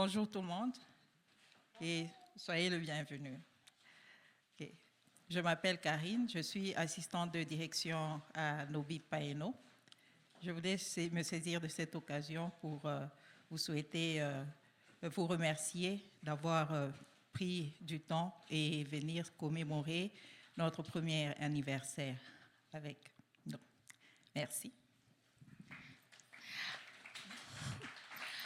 Bonjour tout le monde et soyez le bienvenu. Okay. Je m'appelle Karyn, je suis assistante de direction à NOBEEP PAIENNO. Je voulais me saisir de cette occasion pour vous souhaiter, vous remercier d'avoir pris du temps et venir commémorer notre premier anniversaire avec nous. Merci.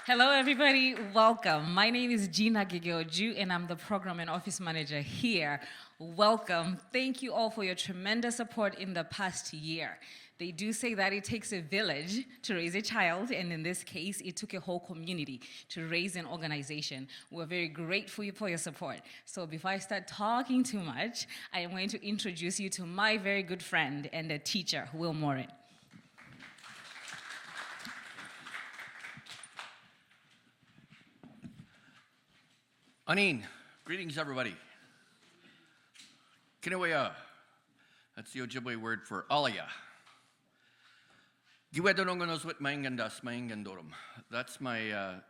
Hello, everybody. Welcome. My name is Gina Gegeoju, and I'm the Program and Office Manager here. Welcome. Thank you all for your tremendous support in the past year. They do say that it takes a village to raise a child, and in this case, it took a whole community to raise an organization. We're very grateful for your support. So before I start talking too much, I am going to introduce you to my very good friend and a teacher, Will Morin. Anin, greetings everybody. Kinawaya, that's the Ojibwe word for Alaya. That's my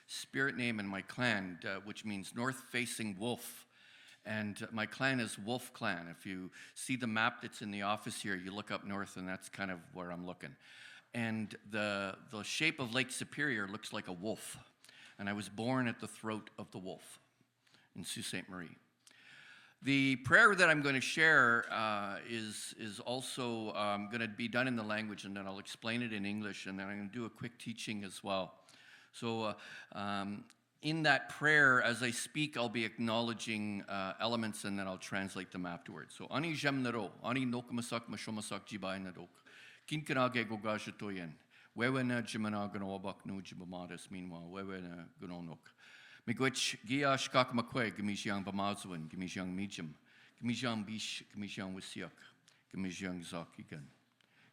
spirit name in my clan, which means north-facing wolf. And my clan is Wolf Clan. If you see the map that's in the office here, you look up north and that's kind of where I'm looking. And the shape of Lake Superior looks like a wolf. And I was born at the throat of the wolf in Sault Ste. Marie. The prayer that I'm going to share is also going to be done in the language, and then I'll explain it in English, and then I'm going to do a quick teaching as well. So in that prayer, as I speak, I'll be acknowledging elements, and then I'll translate them afterwards. So, Ani jem naro, ani nokmasak mashomasak jibay nadok, kinkanage gogashatoyen. Wewena jimana ganowabak no jibamadas meanwhile, wewena gunonok. Migwich gia shkak makwe, gimijang bamazwin, gimijang mijam, gimijang bish, gimijang wisiak, gimijang zakigan,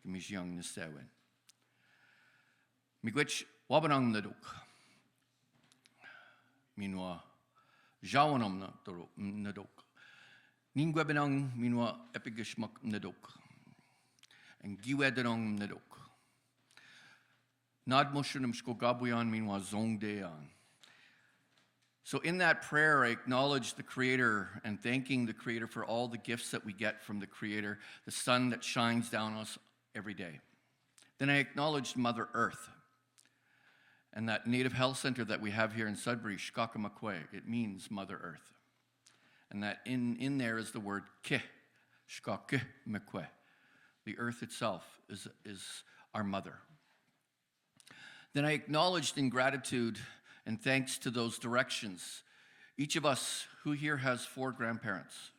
gimijang nisewin. Migwich wabanang nadok. Meanwhile, jawanam nadok. Ningwebanang meanwhile epigishmak nadok. And giwedanong nadok. Nad Moshunim Shkogabuyan meanwhile Zongdeyan. So in that prayer, I acknowledge the Creator and thanking the Creator for all the gifts that we get from the Creator, the sun that shines down on us every day. Then I acknowledged Mother Earth and that Native Health Center that we have here in Sudbury, Shkakamakwe. It means Mother Earth. And that in there is the word ke, Shkakamakwe. The earth itself is our mother. Then I acknowledged in gratitude and thanks to those directions. Each of us, who here has 4 grandparents?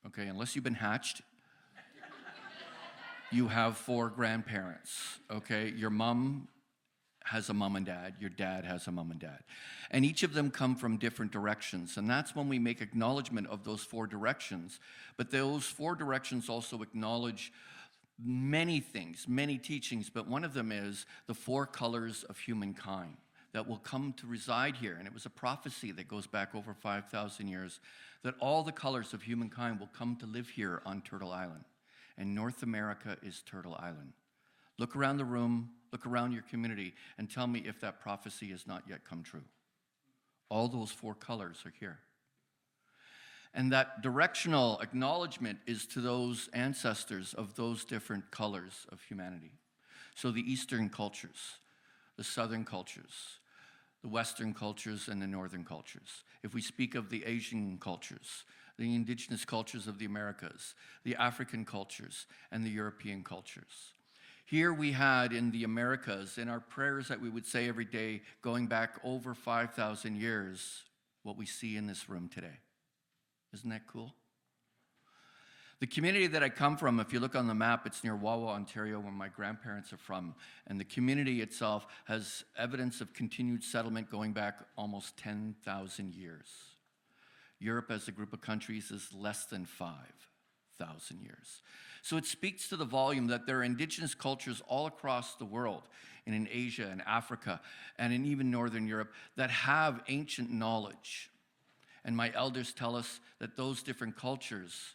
Okay, unless you've been hatched, you have 4 grandparents, okay? Your mom has a mom and dad, your dad has a mom and dad. And each of them come from different directions, and that's when we make acknowledgement of those 4 directions. But those 4 directions also acknowledge many things, many teachings, but one of them is the 4 colors of humankind that will come to reside here. And it was a prophecy that goes back over 5,000 years that all the colors of humankind will come to live here on Turtle Island. And North America is Turtle Island. Look around the room, look around your community, and tell me if that prophecy has not yet come true. All those 4 colors are here. And that directional acknowledgement is to those ancestors of those different colors of humanity. So the Eastern cultures, the Southern cultures, the Western cultures, and the Northern cultures. If we speak of the Asian cultures, the indigenous cultures of the Americas, the African cultures, and the European cultures. Here we had in the Americas, in our prayers that we would say every day, going back over 5,000 years, what we see in this room today. Isn't that cool? The community that I come from, if you look on the map, it's near Wawa, Ontario, where my grandparents are from. And the community itself has evidence of continued settlement going back almost 10,000 years. Europe as a group of countries is less than 5,000 years. So it speaks to the volume that there are indigenous cultures all across the world, and in Asia and Africa, and in even Northern Europe, that have ancient knowledge. And my elders tell us that those different cultures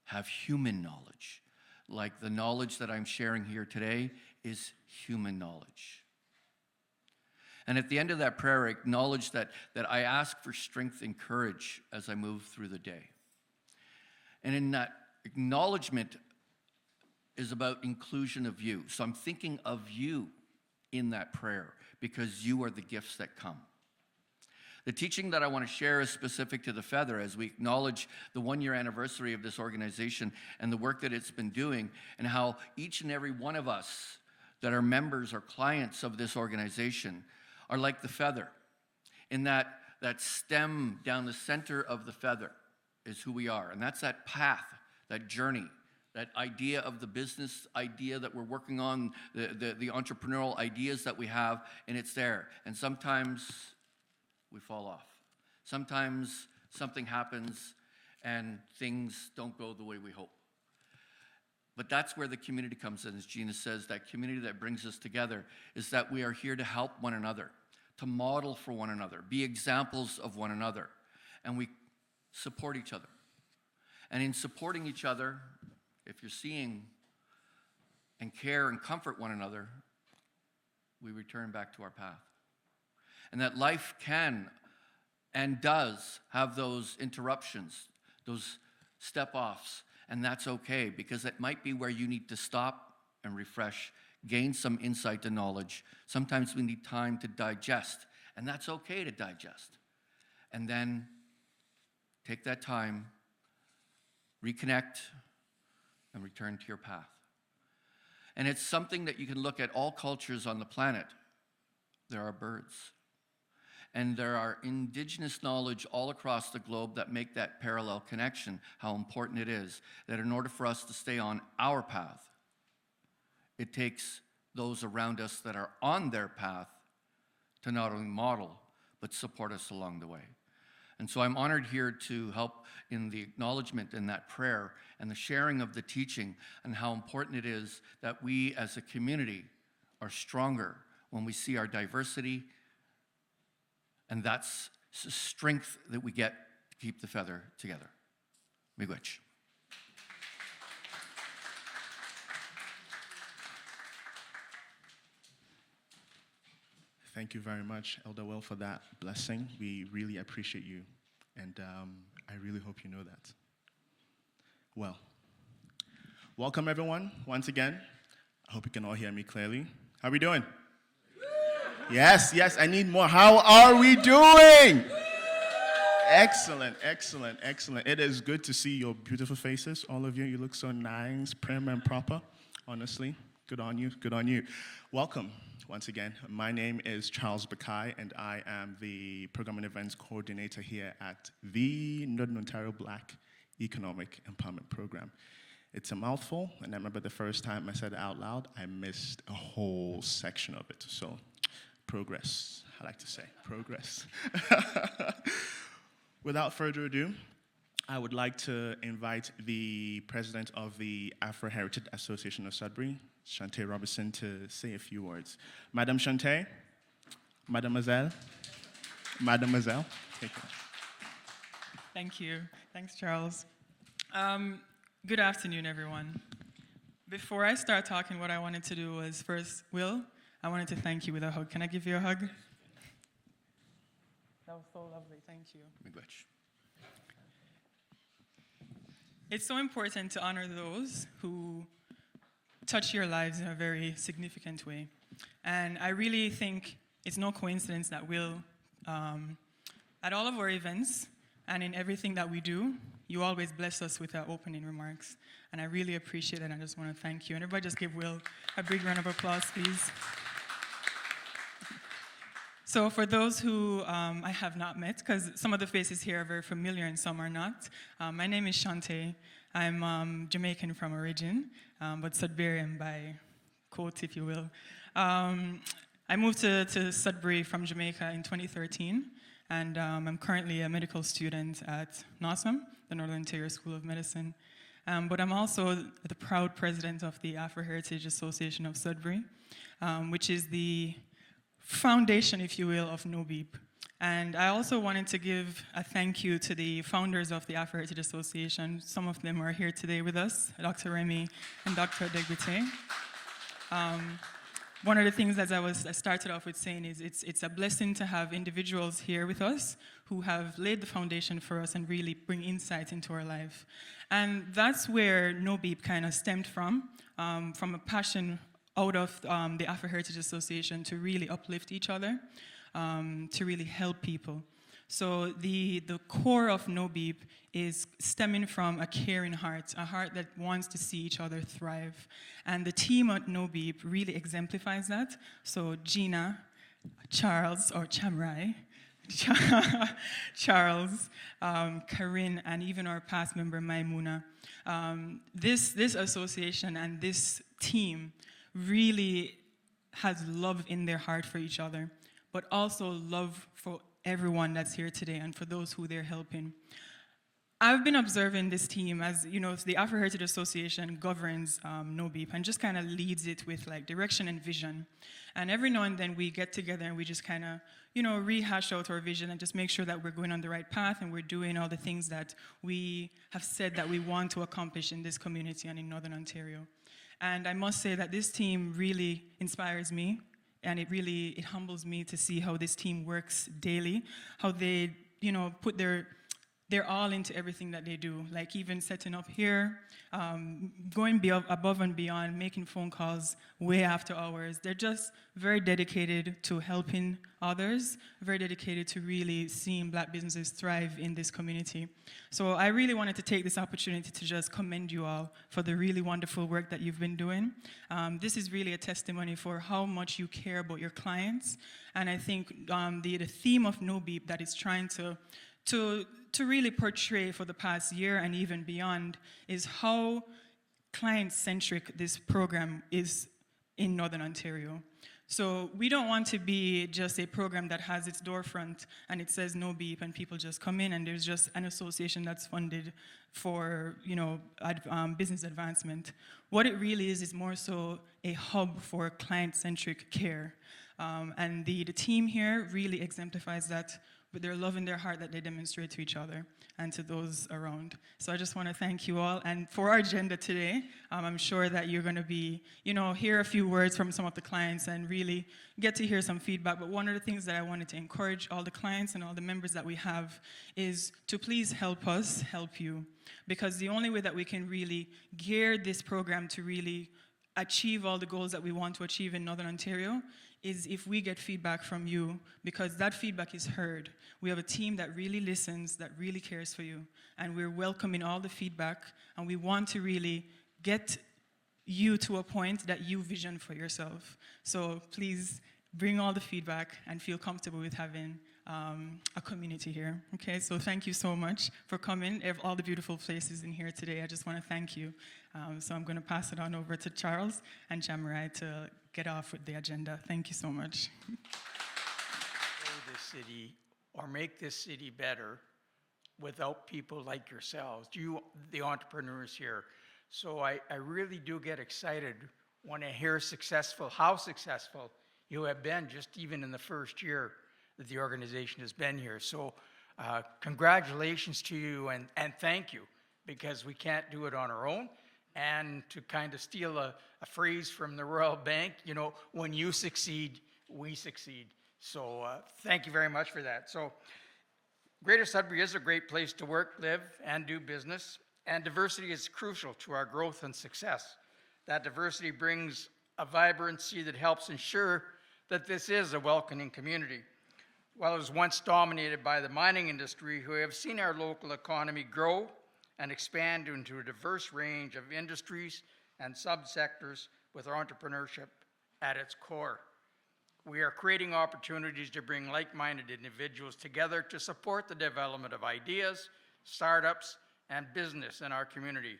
have human knowledge. Like the knowledge that I'm sharing here today is human knowledge. And at the end of that prayer, I acknowledge that I ask for strength and courage as I move through the day. And in that acknowledgement is about inclusion of you. So I'm thinking of you in that prayer because you are the gifts that come. The teaching that I want to share is specific to the Feather as we acknowledge the 1-year anniversary of this organization and the work that it's been doing, and how each and every one of us that are members or clients of this organization are like the feather, in that stem down the center of the feather is who we are. And that's that path, that journey, that idea of the business idea that we're working on, the entrepreneurial ideas that we have, and it's there. And sometimes we fall off. Sometimes something happens and things don't go the way we hope. But that's where the community comes in, as Gina says, that community that brings us together is that we are here to help one another, to model for one another, be examples of one another, and we support each other. And in supporting each other, if you're seeing and care and comfort one another, we return back to our path. And that life can and does have those interruptions, those step-offs, and that's okay, because it might be where you need to stop and refresh, gain some insight and knowledge. Sometimes we need time to digest, and that's okay to digest. And then take that time, reconnect, and return to your path. And it's something that you can look at all cultures on the planet. There are birds. And there are indigenous knowledge all across the globe that make that parallel connection, how important it is that in order for us to stay on our path, it takes those around us that are on their path to not only model, but support us along the way. And so I'm honored here to help in the acknowledgement in that prayer and the sharing of the teaching and how important it is that we as a community are stronger when we see our diversity. And that's strength that we get to keep the feather together. Miigwech. Thank you very much, Elder Will, for that blessing. We really appreciate you, and I really hope you know that. Well, welcome everyone once again. I hope you can all hear me clearly. How are we doing? Yes, I need more. How are we doing? Excellent, excellent, excellent. It is good to see your beautiful faces, all of you. You look so nice, prim and proper, honestly. Good on you, good on you. Welcome once again. My name is Charles Bekai, and I am the Program and Events Coordinator here at the Northern Ontario Black Economic Empowerment Program. It's a mouthful, and I remember the first time I said it out loud, I missed a whole section of it. So, progress, I like to say, progress. Without further ado, I would like to invite the president of the Afro-Heritage Association of Sudbury, Chantae Robinson, to say a few words. Madame Chantae, Mademoiselle, take it. Thank you. Thanks, Charles. Good afternoon, everyone. Before I start talking, what I wanted to do was first, Will, I wanted to thank you with a hug. Can I give you a hug? That was so lovely. Thank you. Miigwech. It's so important to honor those who touch your lives in a very significant way. And I really think it's no coincidence that Will, at all of our events and in everything that we do, you always bless us with our opening remarks. And I really appreciate it, and I just want to thank you. And everybody just give Will a big round of applause, please. So for those who I have not met, because some of the faces here are very familiar and some are not, my name is Chantae. I'm Jamaican from origin, but Sudburyan by quote, if you will. I moved to Sudbury from Jamaica in 2013, and I'm currently a medical student at NOSM, the Northern Ontario School of Medicine. But I'm also the proud president of the Afro-Heritage Association of Sudbury, which is the foundation, if you will, of NOBEEP. And I also wanted to give a thank you to the founders of the Afro-Heritage Association. Some of them are here today with us, Dr. Remy and Dr. Degbite. one of the things, as I started off with saying, is it's a blessing to have individuals here with us who have laid the foundation for us and really bring insight into our life. And that's where NOBEEP kind of stemmed from a passion out of the Afro-Heritage Association to really uplift each other, to really help people. So the core of NOBEEP is stemming from a caring heart, a heart that wants to see each other thrive. And the team at NOBEEP really exemplifies that. So Gina, Charles, or Chamirai, Charles, Karyn, and even our past member, Maimuna. This association and this team really has love in their heart for each other, but also love for everyone that's here today and for those who they're helping. I've been observing this team as, you know, the Afro-Heritage Association governs NOBEEP and just kind of leads it with like direction and vision. And every now and then we get together and we just kind of, you know, rehash out our vision and just make sure that we're going on the right path and we're doing all the things that we have said that we want to accomplish in this community and in Northern Ontario. And I must say that this team really inspires me. And it humbles me to see how this team works daily, how they, you know, put their all into everything that they do, like even setting up here, going above and beyond, making phone calls way after hours. They're just very dedicated to helping others, very dedicated to really seeing Black businesses thrive in this community. So I really wanted to take this opportunity to just commend you all for the really wonderful work that you've been doing. This is really a testimony for how much you care about your clients. And I think the theme of NOBEEP that is trying to really portray for the past year and even beyond is how client-centric this program is in Northern Ontario. So we don't want to be just a program that has its doorfront and it says NOBEEP and people just come in and there's just an association that's funded for, you know, business advancement. What it really is more so a hub for client-centric care. And the team here really exemplifies that with their love in their heart that they demonstrate to each other and to those around. So I just want to thank you all. And for our agenda today, I'm sure that you're going to be, you know, hear a few words from some of the clients and really get to hear some feedback. But one of the things that I wanted to encourage all the clients and all the members that we have is to please help us help you. Because the only way that we can really gear this program to really achieve all the goals that we want to achieve in Northern Ontario is if we get feedback from you, because that feedback is heard. We have a team that really listens, that really cares for you, and we're welcoming all the feedback, and we want to really get you to a point that you vision for yourself. So please bring all the feedback and feel comfortable with having a community here. Okay, so thank you so much for coming. All the beautiful places in here today, I just want to thank you. So I'm going to pass it on over to Charles and Chamirai to get off with the agenda. Thank you so much. This city, or make this city better without people like yourselves, you, the entrepreneurs here. So I really do get excited when I hear how successful you have been just even in the first year that the organization has been here. So congratulations to you and thank you, because we can't do it on our own. And to kind of steal a phrase from the Royal Bank, you know, when you succeed, we succeed. So thank you very much for that. So Greater Sudbury is a great place to work, live, and do business, and diversity is crucial to our growth and success. That diversity brings a vibrancy that helps ensure that this is a welcoming community. While it was once dominated by the mining industry, who have seen our local economy grow and expand into a diverse range of industries and subsectors with entrepreneurship at its core. We are creating opportunities to bring like-minded individuals together to support the development of ideas, startups, and business in our community.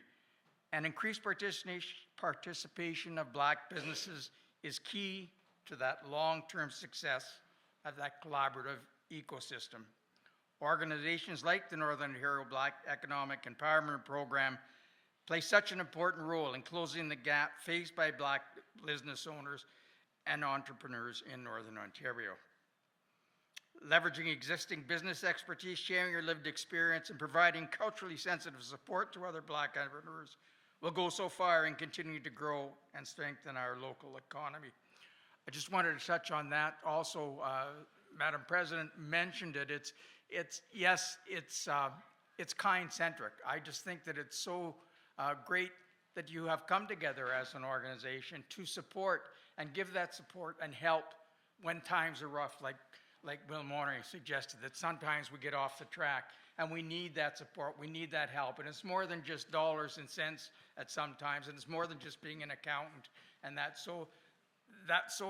And increased participation of Black businesses is key to that long-term success of that collaborative ecosystem. Organizations like the Northern Ontario Black Economic Empowerment Program play such an important role in closing the gap faced by Black business owners and entrepreneurs in Northern Ontario. Leveraging existing business expertise, sharing your lived experience, and providing culturally sensitive support to other Black entrepreneurs will go so far in continuing to grow and strengthen our local economy. I just wanted to touch on that. Also, Madam President mentioned it. It's kind-centric. I just think that it's so great that you have come together as an organization to support and give that support and help when times are rough, like Will Morin suggested, that sometimes we get off the track and we need that support, we need that help. And it's more than just dollars and cents at some times, and it's more than just being an accountant. And that's so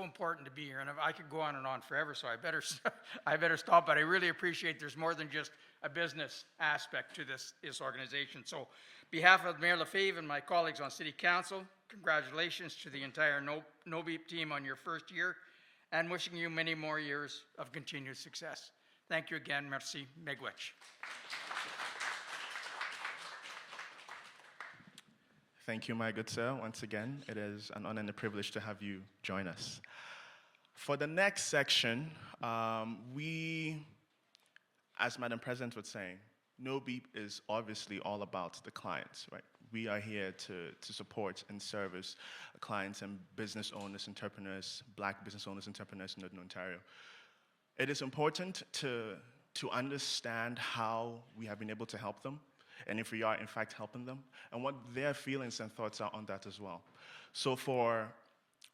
important to be here. And I could go on and on forever, so I better stop. But I really appreciate there's more than just a business aspect to this organization. So, on behalf of Mayor Lefebvre and my colleagues on City Council, congratulations to the entire NOBEEP team on your first year, and wishing you many more years of continued success. Thank you again. Merci. Miigwech. Thank you, my good sir. Once again, it is an honor and a privilege to have you join us. For the next section, we, as Madam President was saying, NOBEEP is obviously all about the clients, right? We are here to support and service clients and business owners, entrepreneurs, Black business owners, entrepreneurs in Northern Ontario. It is important to understand how we have been able to help them, and if we are in fact helping them, and what their feelings and thoughts are on that as well. So for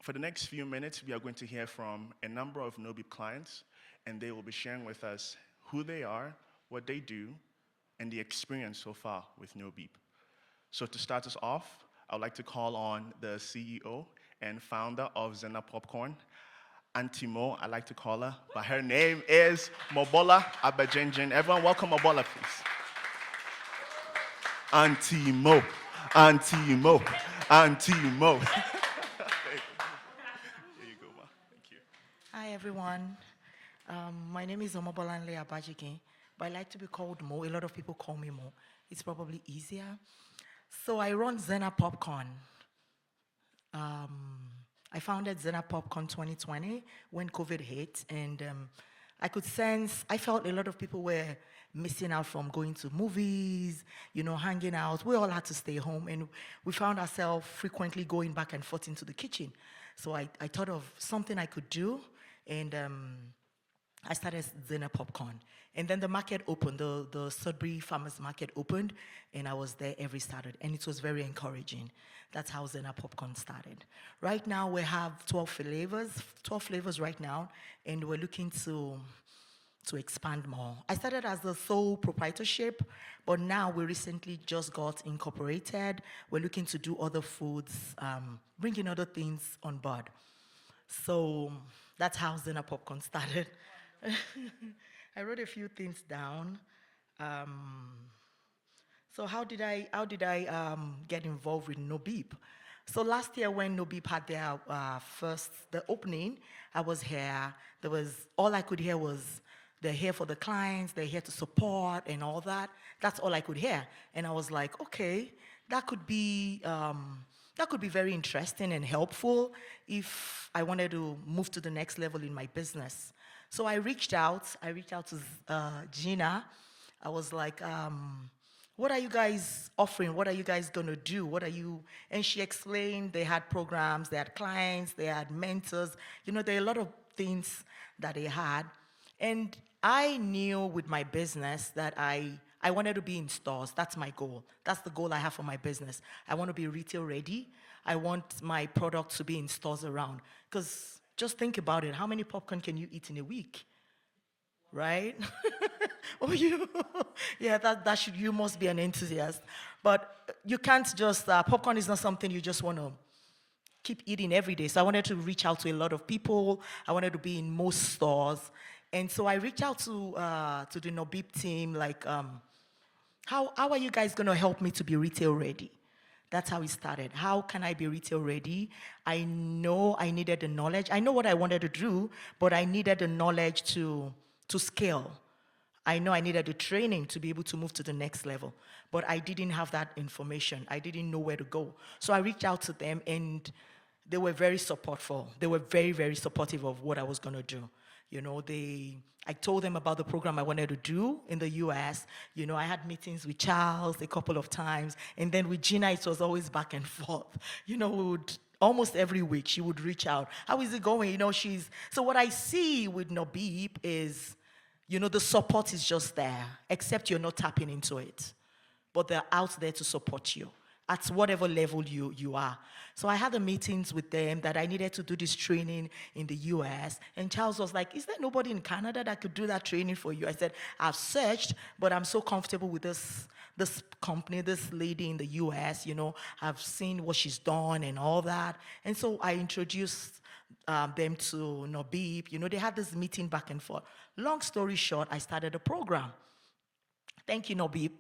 the next few minutes, we are going to hear from a number of NOBEEP clients, and they will be sharing with us who they are, what they do, and the experience so far with NOBEEP. So to start us off, I would like to call on the CEO and founder of Zena Popcorn, Auntie Mo, I like to call her, but her name is Omobolanle Abajingin. Everyone welcome Omobola, please. Auntie Mo, Auntie Mo, Auntie Mo. Here you go, ma. Thank you. Hi, everyone. My name is Omobolanle Abajingin, but I like to be called Mo. A lot of people call me Mo. It's probably easier. So I run Zena Popcorn. I founded Zena Popcorn 2020 when COVID hit, and I felt a lot of people were missing out from going to movies, hanging out. We all had to stay home, and we found ourselves frequently going back and forth into the kitchen. So I thought of something I could do, and I started Zena Popcorn. And then the market opened, the Sudbury Farmers Market opened, and I was there every Saturday, and it was very encouraging. That's how Zena Popcorn started. Right now, we have 12 flavors right now, and we're looking to expand more. I started as the sole proprietorship, but now we recently just got incorporated. We're looking to do other foods, bringing other things on board. So that's how Zena Popcorn started. I wrote a few things down. So how did I get involved with NOBEEP? So last year when NOBEEP had their the opening, I was here. All I could hear was, they're here for the clients, they're here to support and all that. That's all I could hear. And I was like, okay, that could be very interesting and helpful if I wanted to move to the next level in my business. So I reached out to Gina. I was like, what are you guys offering? What are you guys gonna do? And she explained they had programs, they had clients, they had mentors. There are a lot of things that they had. And I knew with my business that I wanted to be in stores. That's my goal. That's the goal I have for my business. I want to be retail ready. I want my product to be in stores around. Because just think about it. How many popcorn can you eat in a week? Right? You must be an enthusiast. But you can't just, popcorn is not something you just want to keep eating every day. So I wanted to reach out to a lot of people. I wanted to be in most stores. And so I reached out to the NOBEEP team, like, how are you guys going to help me to be retail ready? That's how it started. How can I be retail ready? I know I needed the knowledge. I know what I wanted to do, but I needed the knowledge to scale. I know I needed the training to be able to move to the next level, but I didn't have that information. I didn't know where to go. So I reached out to them, and they were very supportful. They were very, very supportive of what I was going to do. I told them about the program I wanted to do in the US. I had meetings with Charles a couple of times, and then with Gina, it was always back and forth. We would almost every week she would reach out. How is it going? You know, so what I see with NOBEEP is, you know, the support is just there, except you're not tapping into it. But they're out there to support you at whatever level you are. So I had the meetings with them that I needed to do this training in the US, and Charles was like, is there nobody in Canada that could do that training for you? I said, I've searched, but I'm so comfortable with this company, this lady in the US, you know, I've seen what she's done and all that. And so I introduced them to NOBEEP. You know, they had this meeting back and forth. Long story short, I started a program. Thank you, NOBEEP.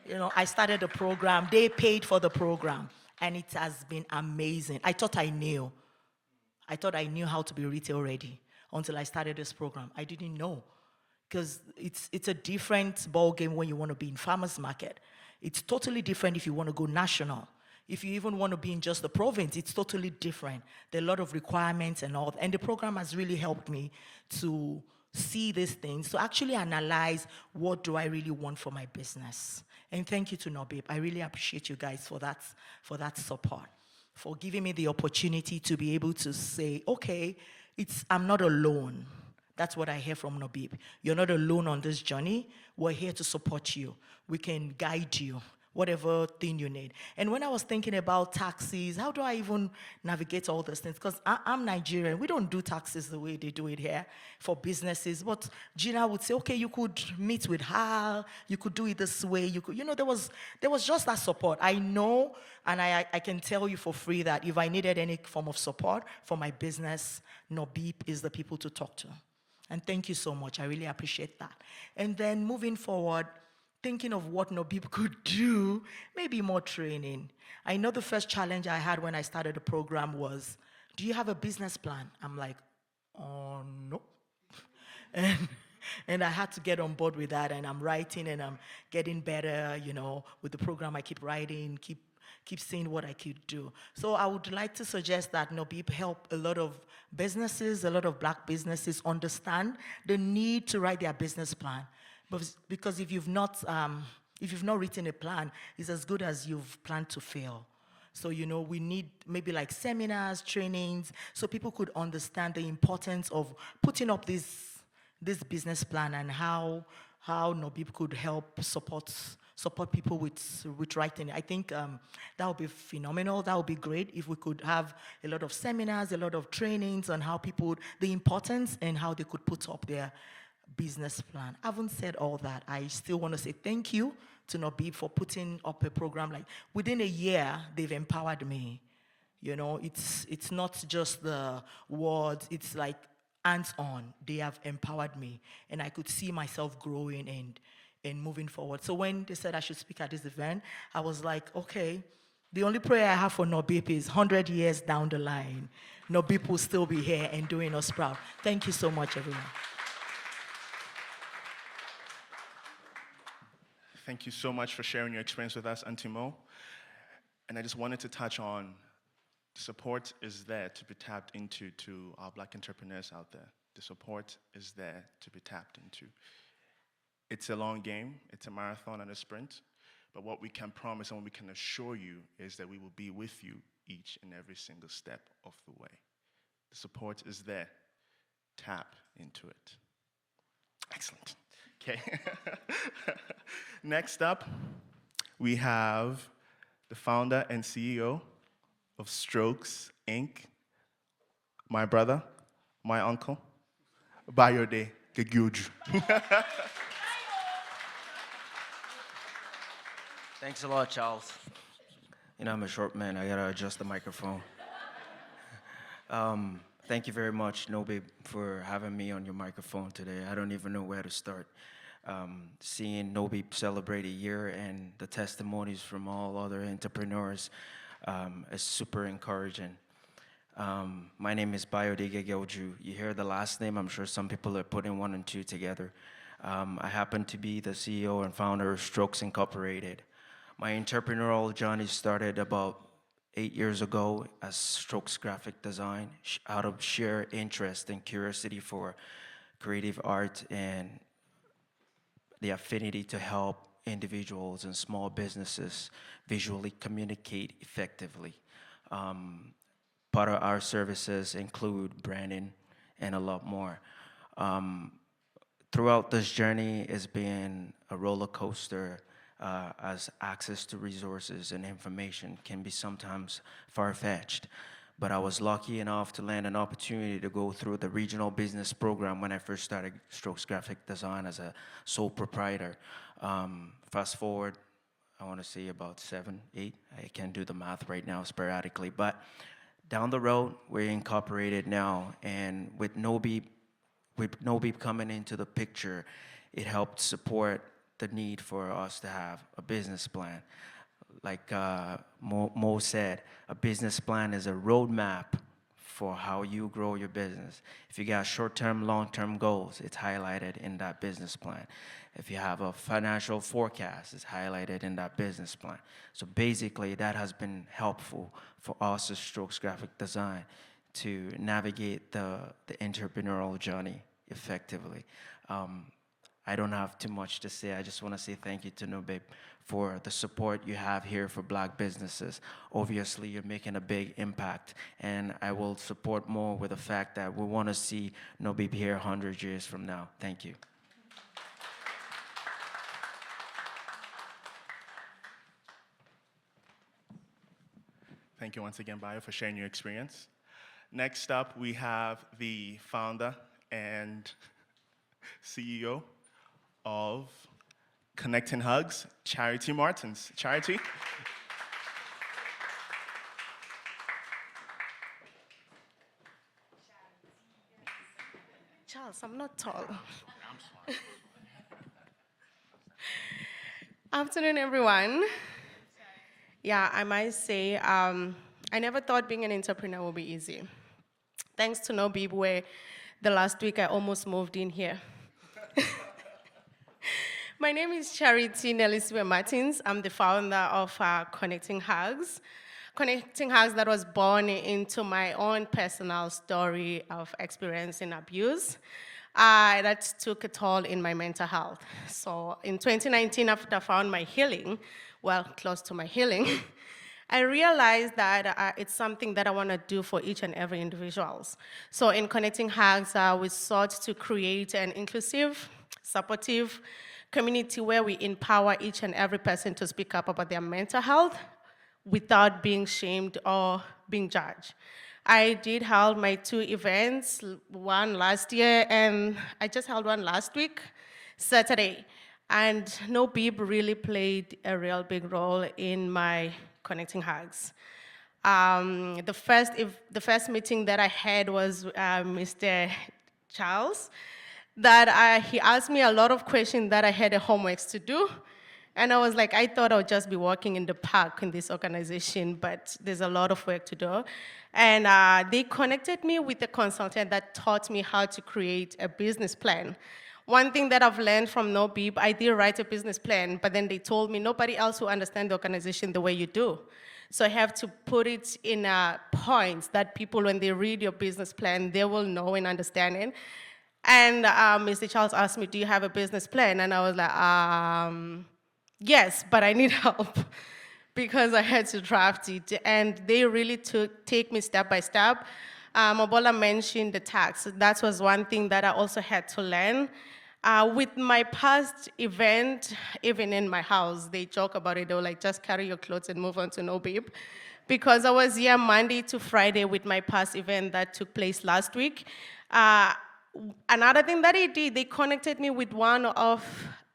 You know, I started the program. They paid for the program, and it has been amazing. I thought I knew how to be retail ready until I started this program. I didn't know, because it's a different ball game when you want to be in farmers market. It's totally different if you want to go national. If you even want to be in just the province, it's totally different. There are a lot of requirements and all, and the program has really helped me to see these things, to actually analyze what do I really want for my business. And thank you to NOBEEP. I really appreciate you guys for that support, for giving me the opportunity to be able to say, okay, I'm not alone. That's what I hear from NOBEEP. You're not alone on this journey. We're here to support you. We can guide you, whatever thing you need. And when I was thinking about taxes, how do I even navigate all those things? Because I'm Nigerian. We don't do taxes the way they do it here for businesses. But Gina would say, okay, you could meet with her. You could do it this way. You could, you know, there was just that support. I know, and I can tell you for free that if I needed any form of support for my business, NOBEEP is the people to talk to. And thank you so much. I really appreciate that. And then moving forward, thinking of what NOBEEP could do, maybe more training. I know the first challenge I had when I started the program was, do you have a business plan? I'm like, oh, no. And I had to get on board with that, and I'm writing and I'm getting better, you know, with the program. I keep writing, keep seeing what I could do. So I would like to suggest that NOBEEP help a lot of businesses, a lot of Black businesses understand the need to write their business plan. Because if you've not written a plan, it's as good as you've planned to fail. So, you know, we need maybe like seminars, trainings, so people could understand the importance of putting up this business plan and how NOBEEP could help support people with writing. I think that would be phenomenal. That would be great if we could have a lot of seminars, a lot of trainings on how people, the importance and how they could put up their business plan. I haven't said all that. I still want to say thank you to NOBEEP for putting up a program. Like within a year, they've empowered me. You know, it's not just the words, it's like hands-on. They have empowered me, and I could see myself growing and moving forward. So when they said I should speak at this event, I was like, okay, the only prayer I have for NOBEEP is 100 years down the line, NOBEEP will still be here and doing us proud. Thank you so much, everyone. Thank you so much for sharing your experience with us, Auntie Mo. And I just wanted to touch on the support is there to be tapped into to our Black entrepreneurs out there. The support is there to be tapped into. It's a long game, it's a marathon and a sprint, but what we can promise and what we can assure you is that we will be with you each and every single step of the way. The support is there. Tap into it. Excellent. Okay. Next up, we have the founder and CEO of Strokes Inc., my brother, my uncle, Bayode Gegeoju. Thanks a lot, Charles. You know, I'm a short man. I gotta adjust the microphone. Thank you very much, NOBEEP, for having me on your microphone today. I don't even know where to start. Seeing NOBEEP celebrate a year and the testimonies from all other entrepreneurs is super encouraging. My name is Bayode Gegeoju. You hear the last name, I'm sure some people are putting one and two together. I happen to be the CEO and founder of Strokes Incorporated. My entrepreneurial journey started about 8 years ago as Strokes Graphic Design out of sheer interest and curiosity for creative art and the affinity to help individuals and small businesses visually communicate effectively. part of our services include branding and a lot more. Throughout this journey, it's been a roller coaster, as access to resources and information can be sometimes far-fetched. But I was lucky enough to land an opportunity to go through the regional business program when I first started Strokes Graphic Design as a sole proprietor. Fast forward, I want to say about 7, 8. I can't do the math right now sporadically, but down the road, we're incorporated now, and with NOBEEP coming into the picture, it helped support the need for us to have a business plan. Like Mo said, a business plan is a roadmap for how you grow your business. If you got short-term, long-term goals, it's highlighted in that business plan. If you have a financial forecast, it's highlighted in that business plan. So basically, that has been helpful for us as Strokes Graphic Design to navigate the entrepreneurial journey effectively. I don't have too much to say. I just want to say thank you to NOBEEP for the support you have here for Black businesses. Obviously, you're making a big impact, and I will support more with the fact that we want to see NOBEEP here 100 years from now. Thank you. Thank you once again, Bayo, for sharing your experience. Next up, we have the founder and CEO of Connecting Hugs, Charity Martins. Charity. Charles, I'm not tall. Afternoon, everyone. Yeah, I might say, I never thought being an entrepreneur would be easy. Thanks to NOBEEP, where the last week I almost moved in here. My name is Charity Nelisiwe Martins. I'm the founder of Connecting Hugs. Connecting Hugs that was born into my own personal story of experiencing abuse that took a toll in my mental health. So in 2019, after I found my healing, well, close to my healing, I realized that it's something that I want to do for each and every individual. So in Connecting Hugs, we sought to create an inclusive, supportive community where we empower each and every person to speak up about their mental health without being shamed or being judged. I did hold my 2 events, one last year, and I just held one last week, Saturday. And NOBEEP really played a real big role in my Connecting Hugs. The first meeting that I had was Mr. Charles, that he asked me a lot of questions that I had homeworks to do. And I was like, I thought I would just be walking in the park in this organization, but there's a lot of work to do. And they connected me with a consultant that taught me how to create a business plan. One thing that I've learned from NOBEEP, I did write a business plan, but then they told me nobody else will understand the organization the way you do. So I have to put it in points that people, when they read your business plan, they will know and understand it. And Mr. Charles asked me, do you have a business plan? And I was like, yes, but I need help because I had to draft it. And they really take me step by step. Mobola mentioned the tax. That was one thing that I also had to learn. With my past event, even in my house, they joke about it. They were like, just carry your clothes and move on to NOBEEP. Because I was here Monday to Friday with my past event that took place last week. Another thing that they did, they connected me with one of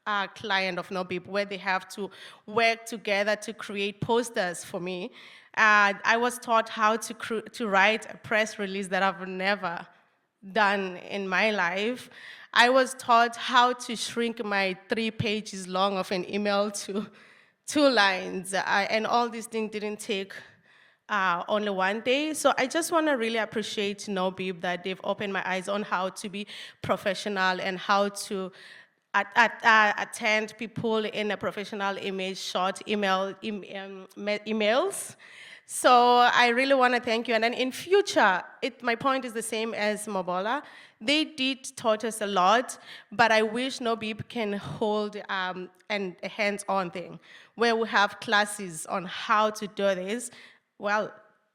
a client of NOBEEP where they have to work together to create posters for me. I was taught how to write a press release that I've never done in my life. I was taught how to shrink my 3 pages long of an email to 2 lines. And all these things didn't take only one day. So I just want to really appreciate NOBEEP that they've opened my eyes on how to be professional and how to attend people in a professional image, short emails. So I really want to thank you. And then in future, my point is the same as Mobola. They did taught us a lot, but I wish NOBEEP can hold a hands-on thing where we have classes on how to do this. Well,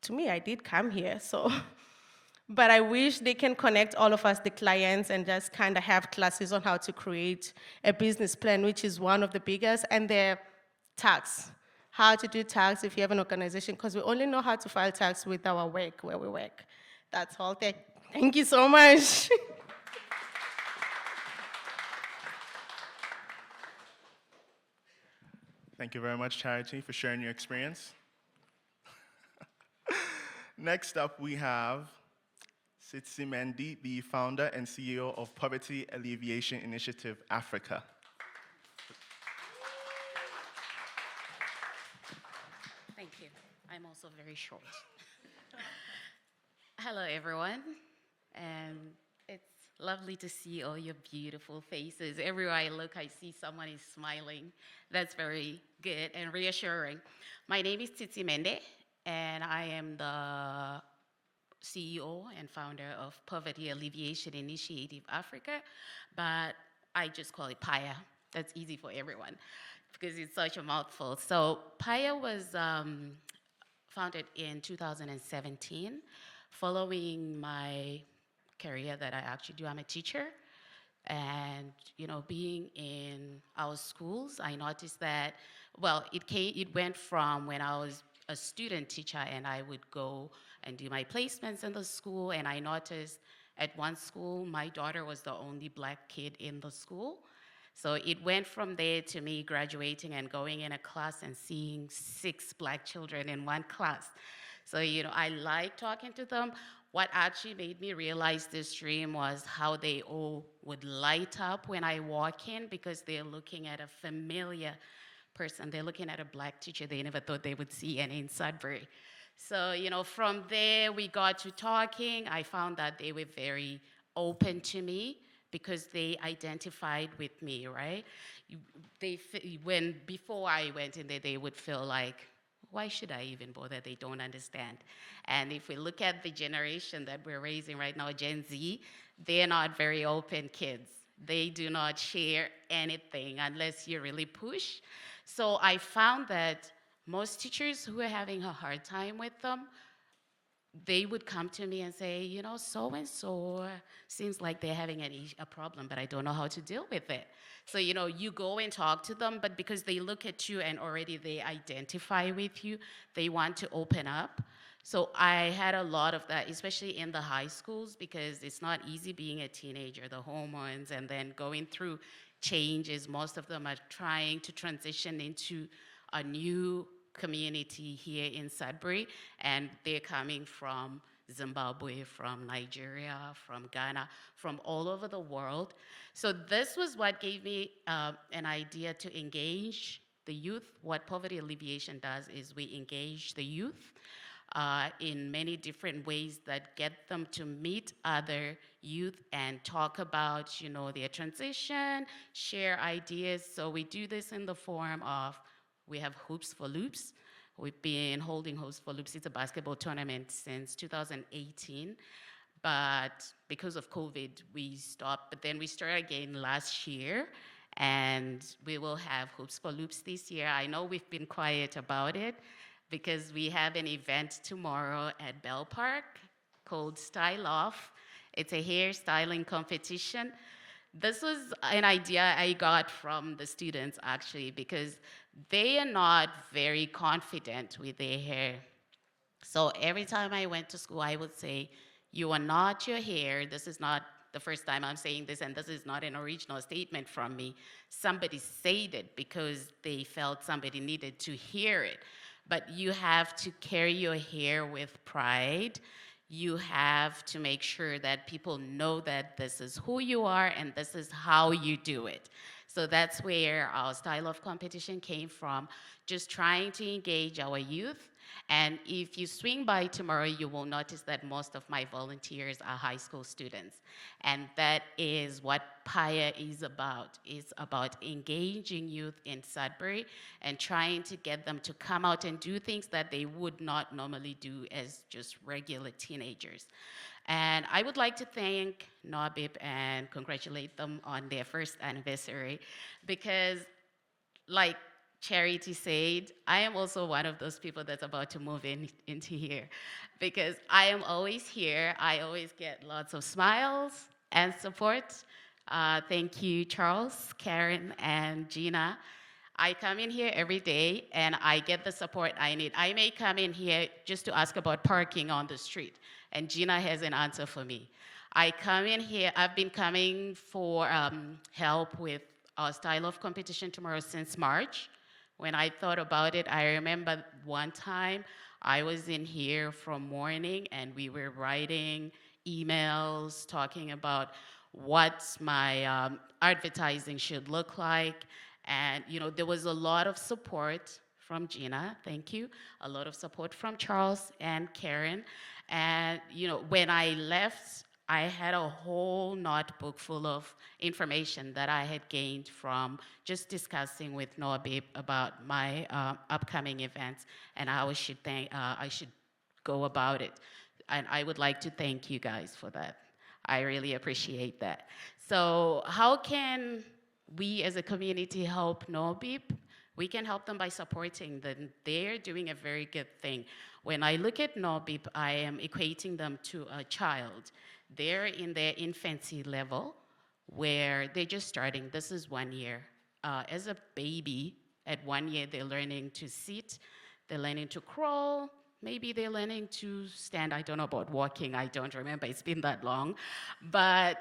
to me, I did come here, so. But I wish they can connect all of us, the clients, and just kind of have classes on how to create a business plan, which is one of the biggest, and the tax. How to do tax if you have an organization, because we only know how to file tax with our work, where we work. That's all. Thank you so much. Thank you very much, Charity, for sharing your experience. Next up, we have Tsitsi Mhende, the founder and CEO of Poverty Alleviation Initiative Africa. Thank you. I'm also very short. Hello, everyone. It's lovely to see all your beautiful faces. Everywhere I look, I see someone is smiling. That's very good and reassuring. My name is Tsitsi Mhende, and I am the CEO and founder of Poverty Alleviation Initiative Africa, but I just call it PAIA. That's easy for everyone because it's such a mouthful. So PAIA was founded in 2017, following my career that I actually do. I'm a teacher, and being in our schools, I noticed that, well, it went from when I was a student teacher and I would go and do my placements in the school, and I noticed at one school, my daughter was the only Black kid in the school. So it went from there to me graduating and going in a class and seeing 6 Black children in one class. So, I like talking to them. What actually made me realize this dream was how they all would light up when I walk in, because they're looking at a familiar person. They're looking at a Black teacher they never thought they would see and in Sudbury. So, from there, we got to talking. I found that they were very open to me because they identified with me, right? Before I went in there, they would feel like, why should I even bother? They don't understand. And if we look at the generation that we're raising right now, Gen Z, they're not very open kids. They do not share anything unless you really push. So I found that most teachers who are having a hard time with them, they would come to me and say, so-and-so seems like they're having a problem, but I don't know how to deal with it. So, you go and talk to them, but because they look at you and already they identify with you, they want to open up. So I had a lot of that, especially in the high schools, because it's not easy being a teenager, the hormones, and then going through changes. Most of them are trying to transition into a new community here in Sudbury, and they're coming from Zimbabwe, from Nigeria, from Ghana, from all over the world. So this was what gave me an idea to engage the youth. What poverty alleviation does is we engage the youth in many different ways that get them to meet other youth and talk about, their transition, share ideas. So we do this in the form of, we have Hoops for Loops. We've been holding Hoops for Loops. It's a basketball tournament since 2018. But because of COVID, we stopped. But then we started again last year. And we will have Hoops for Loops this year. I know we've been quiet about it because we have an event tomorrow at Bell Park called Style Off. It's a hairstyling competition. This was an idea I got from the students, actually, because they are not very confident with their hair. So every time I went to school, I would say, you are not your hair. This is not the first time I'm saying this, and this is not an original statement from me. Somebody said it because they felt somebody needed to hear it. But you have to carry your hair with pride. You have to make sure that people know that this is who you are and this is how you do it. So that's where our style of competition came from, just trying to engage our youth. And if you swing by tomorrow, you will notice that most of my volunteers are high school students. And that is what PAIA is about. It's about engaging youth in Sudbury and trying to get them to come out and do things that they would not normally do as just regular teenagers. And I would like to thank NOBEEP and congratulate them on their first anniversary, because like Charity said, I am also one of those people that's about to move into here because I am always here. I always get lots of smiles and support. Thank you, Charles, Karyn, and Gina. I come in here every day and I get the support I need. I may come in here just to ask about parking on the street, and Gina has an answer for me. I come in here, I've been coming for help with our style of competition tomorrow since March. When I thought about it, I remember one time I was in here from morning and we were writing emails talking about what my advertising should look like. And there was a lot of support from Gina, thank you, a lot of support from Charles and Karyn. And when I left, I had a whole notebook full of information that I had gained from just discussing with NOBEEP about my upcoming events and how I should go about it. And I would like to thank you guys for that. I really appreciate that. So how can we as a community help NOBEEP? We can help them by supporting them. They're doing a very good thing. When I look at NOBEEP, I am equating them to a child. They're in their infancy level where they're just starting. This is 1 year. As a baby, at 1 year, they're learning to sit, they're learning to crawl, maybe they're learning to stand. I don't know about walking, I don't remember, it's been that long. But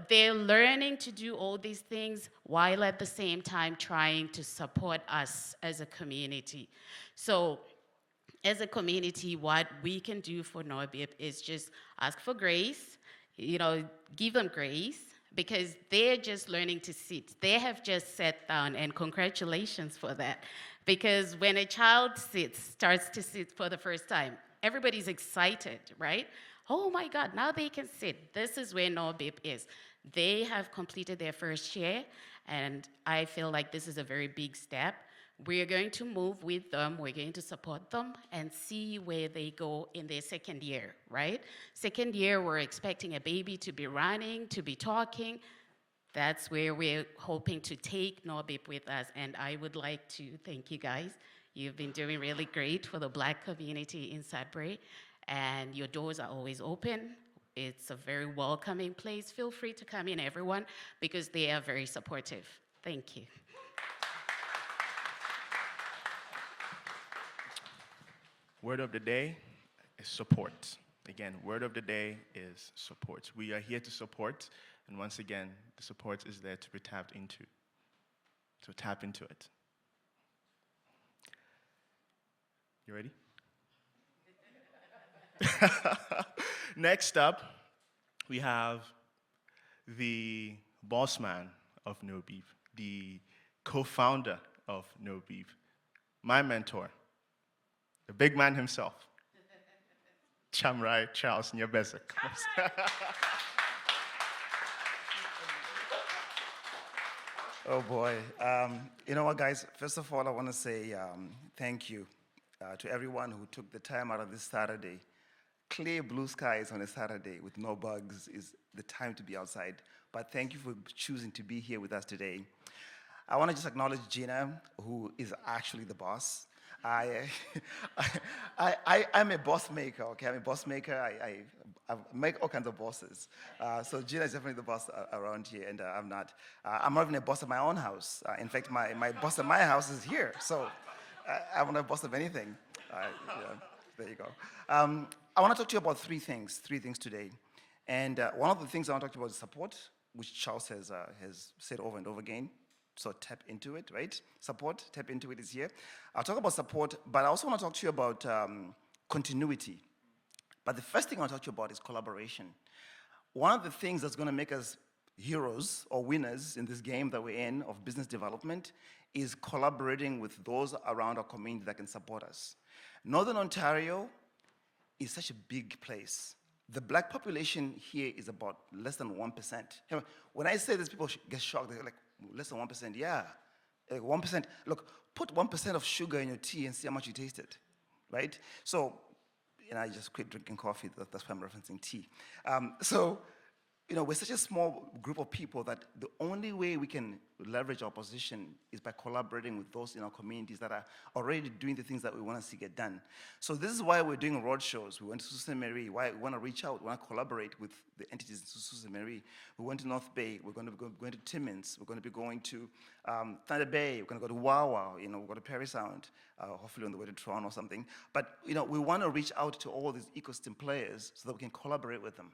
they're learning to do all these things while at the same time trying to support us as a community. So as a community, what we can do for NOBEEP is just ask for grace, give them grace, because they're just learning to sit. They have just sat down, and congratulations for that. Because when a child starts to sit for the first time, everybody's excited, right? Oh my God, now they can sit. This is where NOBEEP is. They have completed their first year, and I feel like this is a very big step. We're going to move with them, we're going to support them and see where they go in their second year, right? Second year, we're expecting a baby to be running, to be talking. That's where we're hoping to take NOBEEP with us, and I would like to thank you guys. You've been doing really great for the Black community in Sudbury, and your doors are always open. It's a very welcoming place. Feel free to come in, everyone, because they are very supportive. Thank you. Word of the day is support. Again, word of the day is support. We are here to support, and once again, the support is there to be tapped into. So tap into it. You ready? Next up, we have the boss man of NOBEEP, the co-founder of NOBEEP, my mentor, the big man himself, Chamirai Charles Nyabeze. Oh boy. You know what, guys? First of all, I want to say thank you to everyone who took the time out of this Saturday. Clear blue skies on a Saturday with no bugs is the time to be outside. But thank you for choosing to be here with us today. I want to just acknowledge Gina, who is actually the boss. I'm a boss maker, okay? I'm a boss maker. I make all kinds of bosses. So Gina is definitely the boss around here, and I'm not. I'm not even a boss of my own house. In fact, my boss at my house is here. So I'm not a boss of anything. Yeah, there you go. I want to talk to you about three things today. And one of the things I want to talk to you about is support, which Charles has said over and over again. So tap into it, right? Support, tap into it is here. I'll talk about support, but I also want to talk to you about continuity. But the first thing I want to talk to you about is collaboration. One of the things that's going to make us heroes or winners in this game that we're in of business development is collaborating with those around our community that can support us. Northern Ontario is such a big place. The Black population here is about less than 1%. When I say this, people get shocked. They're like, less than 1%, yeah. Like 1%, look, put 1% of sugar in your tea and see how much you taste it, right? So, I just quit drinking coffee, that's why I'm referencing tea. So, we're such a small group of people that the only way we can leverage our position is by collaborating with those in our communities that are already doing the things that we want to see get done. So this is why we're doing road shows. We went to Sault Ste. Marie. Why we want to reach out. We want to collaborate with the entities in Sault Ste. Marie. We went to North Bay. We're going to be going to Timmins. We're going to be going to Thunder Bay. We're going to go to Wawa. We're going to Perry Sound. Hopefully on the way to Toronto or something. But we want to reach out to all these ecosystem players so that we can collaborate with them.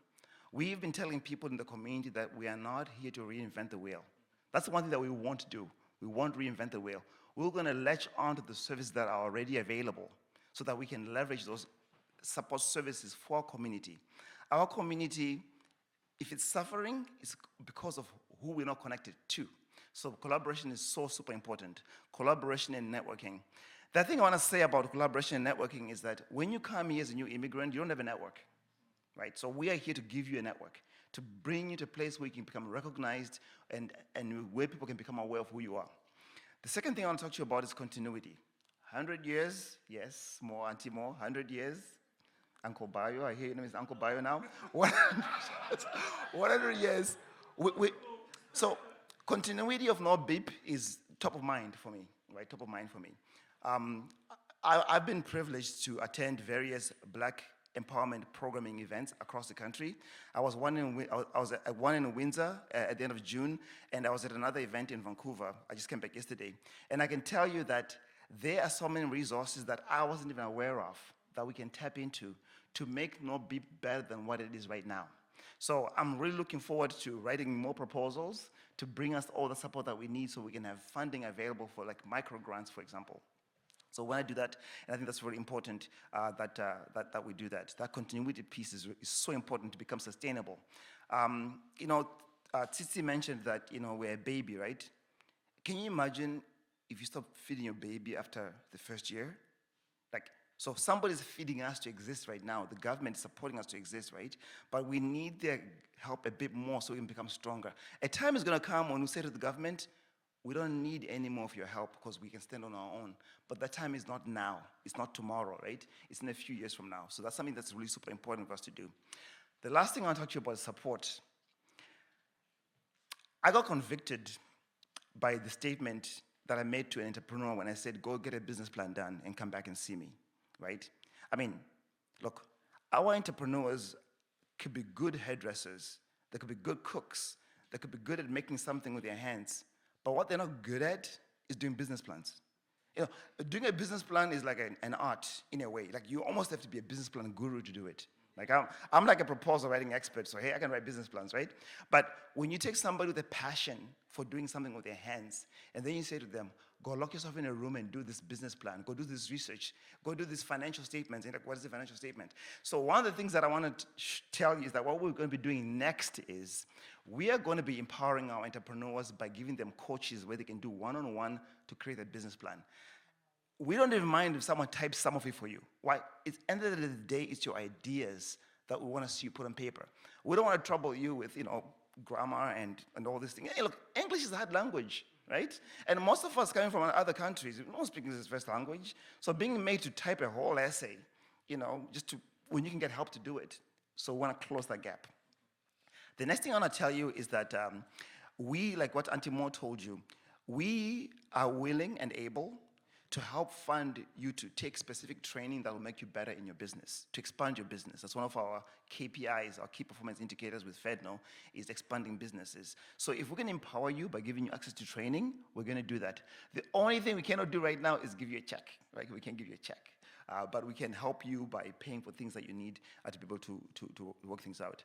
We've been telling people in the community that we are not here to reinvent the wheel. That's one thing that we want to do. We won't reinvent the wheel. We're going to latch onto the services that are already available so that we can leverage those support services for our community. Our community, if it's suffering, it's because of who we're not connected to. So collaboration is so super important. Collaboration and networking. The thing I want to say about collaboration and networking is that when you come here as a new immigrant, you don't have a network. Right? So we are here to give you a network, to bring you to a place where you can become recognized and where people can become aware of who you are. The second thing I want to talk to you about is continuity. 100 years, yes, more, Auntie More, 100 years. Uncle Bayo, I hear your name is Uncle Bayo now. 100 years. So continuity of NOBEEP is top of mind for me, right? Top of mind for me. I've been privileged to attend various Black empowerment programming events across the country. I was at one in Windsor at the end of June, and I was at another event in Vancouver. I just came back yesterday. And I can tell you that there are so many resources that I wasn't even aware of that we can tap into to make NOBEEP better than what it is right now. So I'm really looking forward to writing more proposals to bring us all the support that we need so we can have funding available for like micro grants, for example. So when I do that, and I think that's really important that we do that. That continuity piece is so important to become sustainable. Tsitsi mentioned that we're a baby, right? Can you imagine if you stop feeding your baby after the first year? So somebody's feeding us to exist right now. The government is supporting us to exist, right? But we need their help a bit more so we can become stronger. A time is going to come when we say to the government, we don't need any more of your help because we can stand on our own. But that time is not now. It's not tomorrow, right? It's in a few years from now. So that's something that's really super important for us to do. The last thing I want to talk to you about is support. I got convicted by the statement that I made to an entrepreneur when I said, go get a business plan done and come back and see me, right? I mean, look, our entrepreneurs could be good hairdressers. They could be good cooks. They could be good at making something with their hands. But what they're not good at is doing business plans. Doing a business plan is like an art in a way. Like you almost have to be a business plan guru to do it. Like I'm like a proposal writing expert, so hey, I can write business plans, right? But when you take somebody with a passion for doing something with their hands, and then you say to them, go lock yourself in a room and do this business plan, go do this research, go do these financial statements, and like, what is a financial statement? So one of the things that I want to tell you is that what we're going to be doing next is we are going to be empowering our entrepreneurs by giving them coaches where they can do one-on-one to create a business plan. We don't even mind if someone types some of it for you. Why? At the end of the day, it's your ideas that we want to see you put on paper. We don't want to trouble you with, grammar and all this thing. Hey, look, English is a hard language, right? And most of us coming from other countries, we don't speak English as first language. So being made to type a whole essay, when you can get help to do it. So we want to close that gap. The next thing I want to tell you is that we, like what Auntie Mo told you, we are willing and able to help fund you to take specific training that will make you better in your business, to expand your business. That's one of our KPIs, our key performance indicators with PAENNO, is expanding businesses. So if we can empower you by giving you access to training, we're going to do that. The only thing we cannot do right now is give you a check, right? We can't give you a check. But we can help you by paying for things that you need to be able to work things out.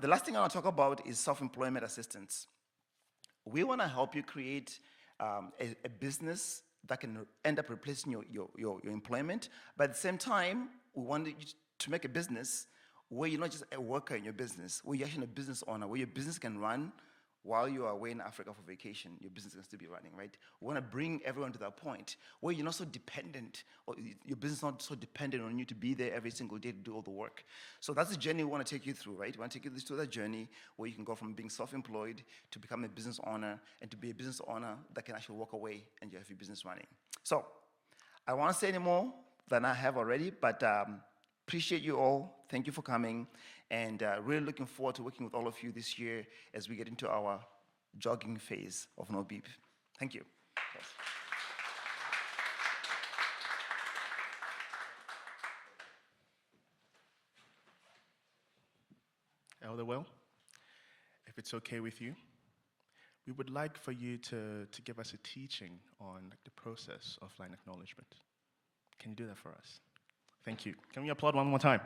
The last thing I want to talk about is self-employment assistance. We want to help you create a business that can end up replacing your employment. But at the same time, we want you to make a business where you're not just a worker in your business, where you're actually a business owner, where your business can run while you are away in Africa for vacation. Your business can still be running, right? We want to bring everyone to that point where you're not so dependent, or your business is not so dependent on you to be there every single day to do all the work. So that's the journey we want to take you through, right? We want to take you through that journey where you can go from being self-employed to become a business owner, and to be a business owner that can actually walk away and you have your business running. So I won't say any more than I have already, but appreciate you all. Thank you for coming. And really looking forward to working with all of you this year as we get into our jogging phase of NOBEEP. Thank you. Yes. Elder Will, if it's okay with you, we would like for you to give us a teaching on the process of land acknowledgement. Can you do that for us? Thank you. Can we applaud one more time?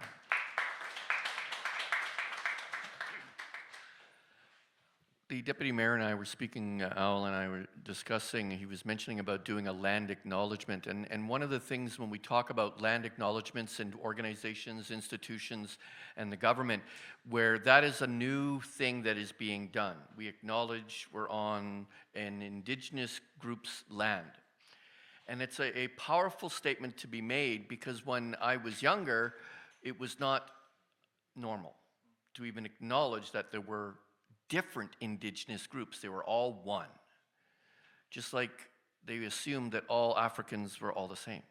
The Deputy Mayor and I were speaking, Al and I were discussing, he was mentioning about doing a land acknowledgement. And one of the things when we talk about land acknowledgements and organizations, institutions, and the government, where that is a new thing that is being done. We acknowledge we're on an indigenous group's land. And it's a powerful statement to be made because when I was younger, it was not normal to even acknowledge that there were different indigenous groups. They were all one. Just like they assumed that all Africans were all the same,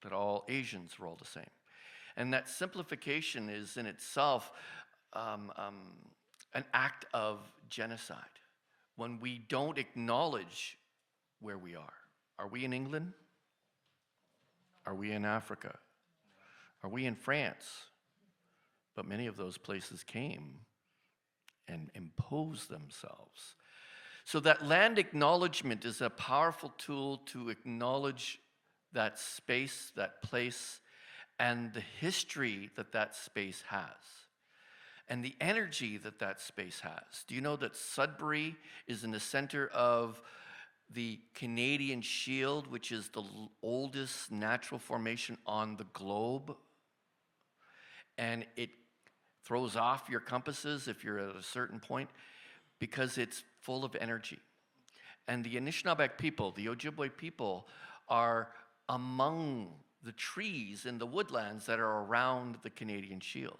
that all Asians were all the same. And that simplification is in itself an act of genocide when we don't acknowledge where we are. Are we in England? Are we in Africa? Are we in France? But many of those places came and impose themselves. So that land acknowledgement is a powerful tool to acknowledge that space, that place, and the history that that space has, and the energy that that space has. Do you know that Sudbury is in the center of the Canadian Shield, which is the oldest natural formation on the globe? And it throws off your compasses if you're at a certain point because it's full of energy. And the Anishinaabe people, the Ojibwe people, are among the trees in the woodlands that are around the Canadian Shield.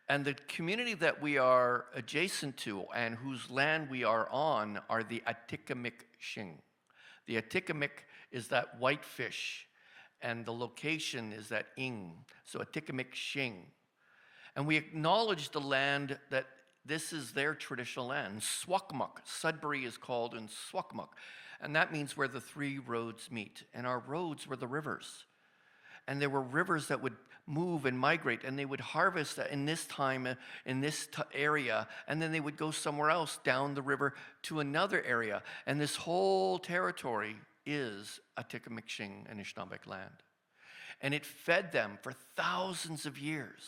And the community that we are adjacent to and whose land we are on are the Atikamekw. The Atikamekw is that white fish, and the location is that Ing, so Atikamekw. And we acknowledge the land that this is their traditional land. Swakmuk, Sudbury is called in Swakmuk. And that means where the three roads meet. And our roads were the rivers. And there were rivers that would move and migrate, and they would harvest in this time, in this area, and then they would go somewhere else down the river to another area. And this whole territory is Atikamekw Anishinaabe land. And it fed them for thousands of years.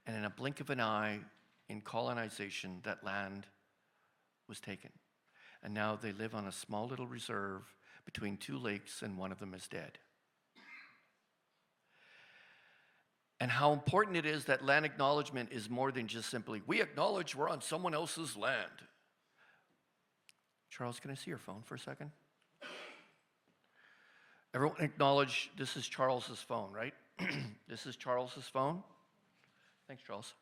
And in a blink of an eye, in colonization, that land was taken. And now they live on a small little reserve between two lakes, and one of them is dead. And how important it is that land acknowledgement is more than just simply, we acknowledge we're on someone else's land. Charles, can I see your phone for a second? Everyone acknowledge this is Charles's phone, right? This is Charles's phone. Thanks, Charles.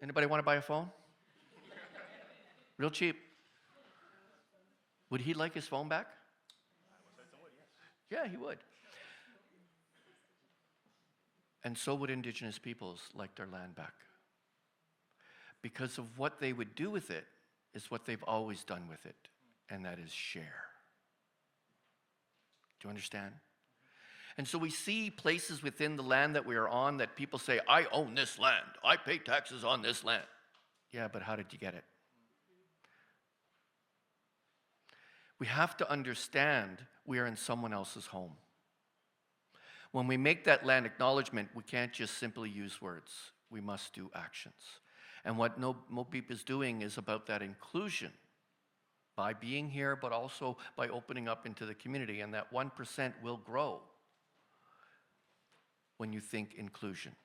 Anybody want to buy a phone? Real cheap. Would he like his phone back? Yeah, he would. And so would indigenous peoples like their land back. Because of what they would do with it is what they've always done with it, and that is share. Do you understand? And so we see places within the land that we are on that people say, I own this land. I pay taxes on this land. Yeah, but how did you get it? We have to understand we are in someone else's home. When we make that land acknowledgement, we can't just simply use words. We must do actions. And what NOBEEP is doing is about that inclusion by being here, but also by opening up into the community. And that 1% will grow when you think inclusion.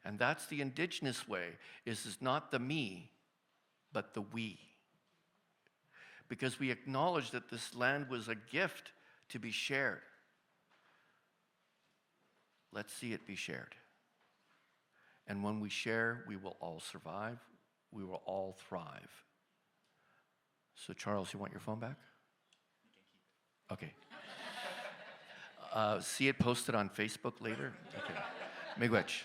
And that's the indigenous way, is not the me, but the we. Because we acknowledge that this land was a gift to be shared. Let's see it be shared. And when we share, we will all survive. We will all thrive. So Charles, you want your phone back? Okay. See it posted on Facebook later? Okay. Miigwech.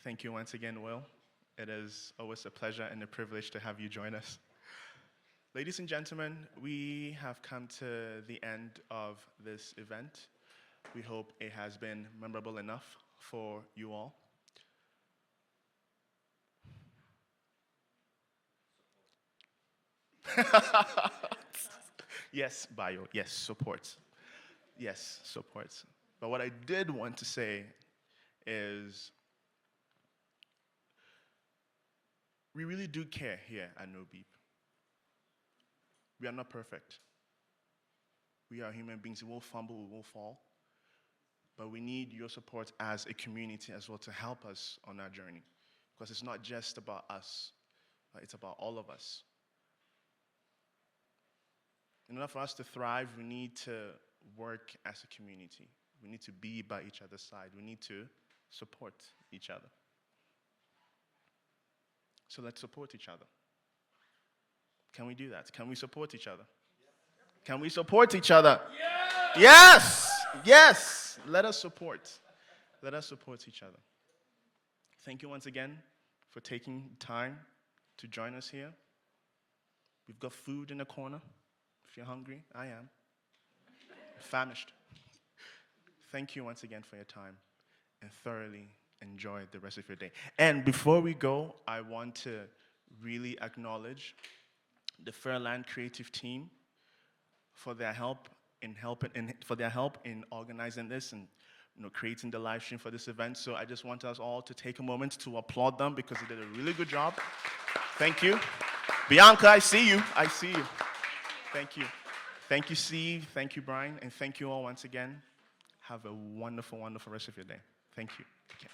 Thank you once again, Will. It is always a pleasure and a privilege to have you join us. Ladies and gentlemen, we have come to the end of this event. We hope it has been memorable enough for you all. Yes, bio. Yes, support. Yes, support. But what I did want to say is we really do care here at NOBEEP. We are not perfect. We are human beings. We will fumble, we will fall. But we need your support as a community as well to help us on our journey. Because it's not just about us, it's about all of us. In order for us to thrive, we need to work as a community. We need to be by each other's side. We need to support each other. So let's support each other. Can we do that? Can we support each other? Can we support each other? Yes! Yes! Let us support. Let us support each other. Thank you once again for taking time to join us here. We've got food in the corner. If you're hungry, I am. Famished. Thank you once again for your time and thoroughly enjoy the rest of your day. And before we go, I want to really acknowledge the Fairland Creative team for their help in organizing this and creating the live stream for this event. So I just want us all to take a moment to applaud them because they did a really good job. Thank you. Bianca, I see you. I see you. Thank you. Thank you, Steve. Thank you, Brian. And thank you all once again. Have a wonderful, wonderful rest of your day. Thank you. Take care.